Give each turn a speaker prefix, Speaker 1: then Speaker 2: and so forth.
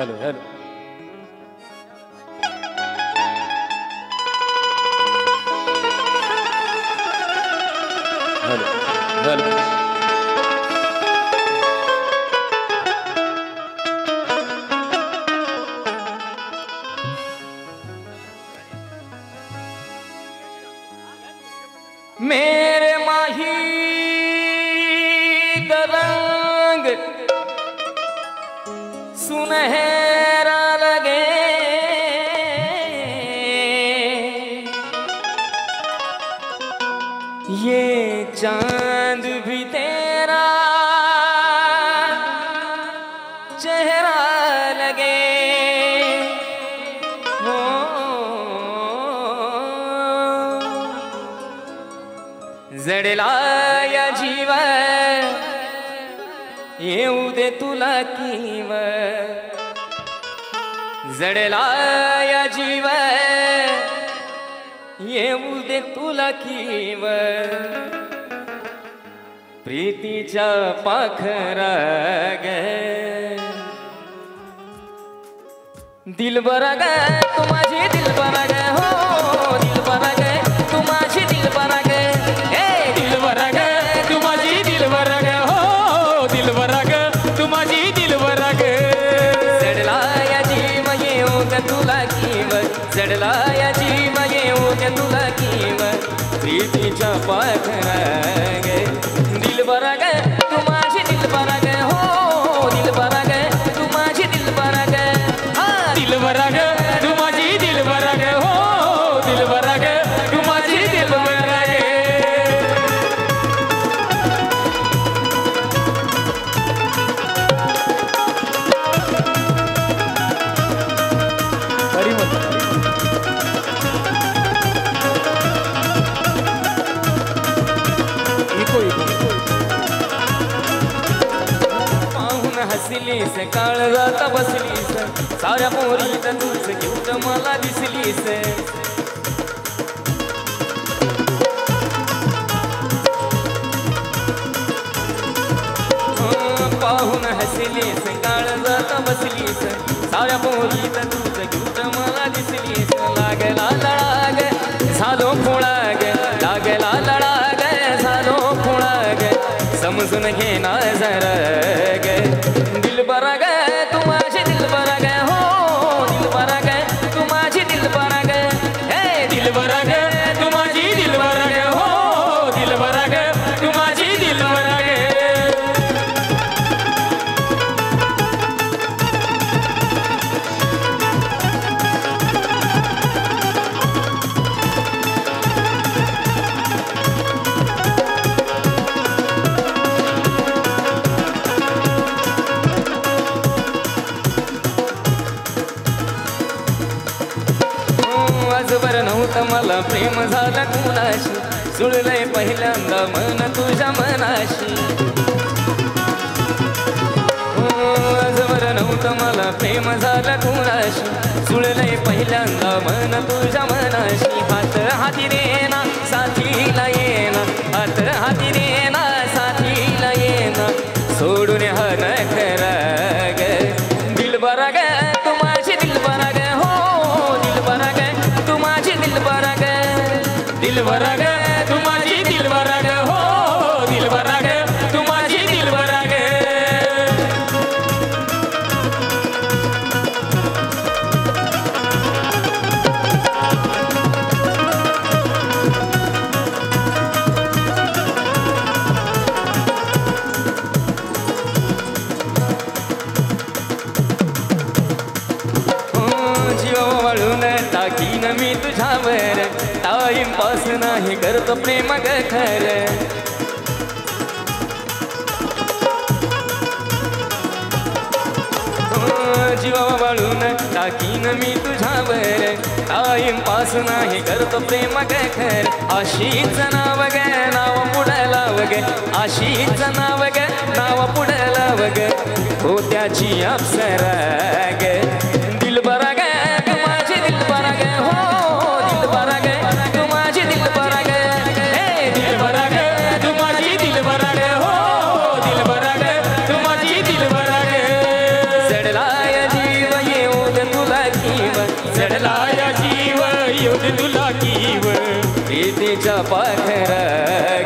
Speaker 1: hello hello hello hello
Speaker 2: मेरे माही दरंग सुनहरा लगे ये चांद भी तेरा चेहरा लगे हो जडलाया जीव येऊ दे तुला कीव जडलाया जीव येऊ दे तुला कीव प्रीतीच्या पाखरा ग दिलबरा ग तू माझी दिलबरा ग हो दिलबरा ग तू माझी दिलबरा ग
Speaker 1: दिलबरा ग तू माझी दिलबरा ग हो दिलबरा ग तू माझी दिलबरा ग
Speaker 2: जडलाया जीव येऊ ग तुला कीव जडलाया जीव येऊ ग तुला कीव
Speaker 1: प्रीतीच्या पाखरा ग
Speaker 2: दिलबरा ग तू माझी दिलबरा ग हो दिलबरा ग तू माझी दिलबरा ग
Speaker 1: दिलबरा ग तू माझी दिलबरा ग हो दिलबरा ग तू माझी दिलबरा ग
Speaker 2: पाहून हसलीस काळ जाता बसलीस साऱ्या पोरीत तूच घेऊन मला दिसलीस पाहून हसलीस काळ जाता बसलीस साऱ्या पोरीत तूच घेऊन मला दिसलीस लागला लळाग झालो खोळाग लागला लळाग झालो खोळाग समजून घे ना जरा ग दिलबरा ग तू माझी दिलबरा ग हो दिलबरा ग तू माझी दिलबरा ग हे
Speaker 1: दिलबरा ग तू माझी दिलबरा ग हो दिलबरा ग तू माझी दिलबरा ग
Speaker 2: आजवर नव्हतं मला प्रेम झालं कुणाशी जुळलंय पहिल्यांदा मन तुझ्या मनाशी आजवर नव्हतं मला प्रेम झालं कुणाशी जुळलंय पहिल्यांदा मन तुझ्या मनाशी हात हाती देना साथीला येना हात हाती देना साथीला येना सोडून हा न खरा ग दिलबरा ग तू माझी दिलबरा ग हो दिलबरा ग तू माझी दिलबरा ग
Speaker 1: दिलबरा ग तू माझी दिलबरा ग हो दिलबरा ग तू माझी दिलबरा ग
Speaker 2: टाकीन मी तुझ्यावर टाइमपास नाही करतो प्रेम ग खर जीवा वाळून टाकीन मी तुझ्यावर टाइमपास नाही करतो प्रेम ग खर आशीच नाव ग नाव पुढला वग आशीच नाव ग नाव पुढला वग हो त्याची अप्सरा ग दिलबरा ग तू माझी दिलबरा ग हो दिलबरा ग तू माझी दिलबरा ग हे
Speaker 1: दिलबरा ग तू माझी दिलबरा ग हो दिलबरा ग तू माझी दिलबरा ग
Speaker 2: जडलाय जीव
Speaker 1: राखीव
Speaker 2: प्रीतीच्या पाखरा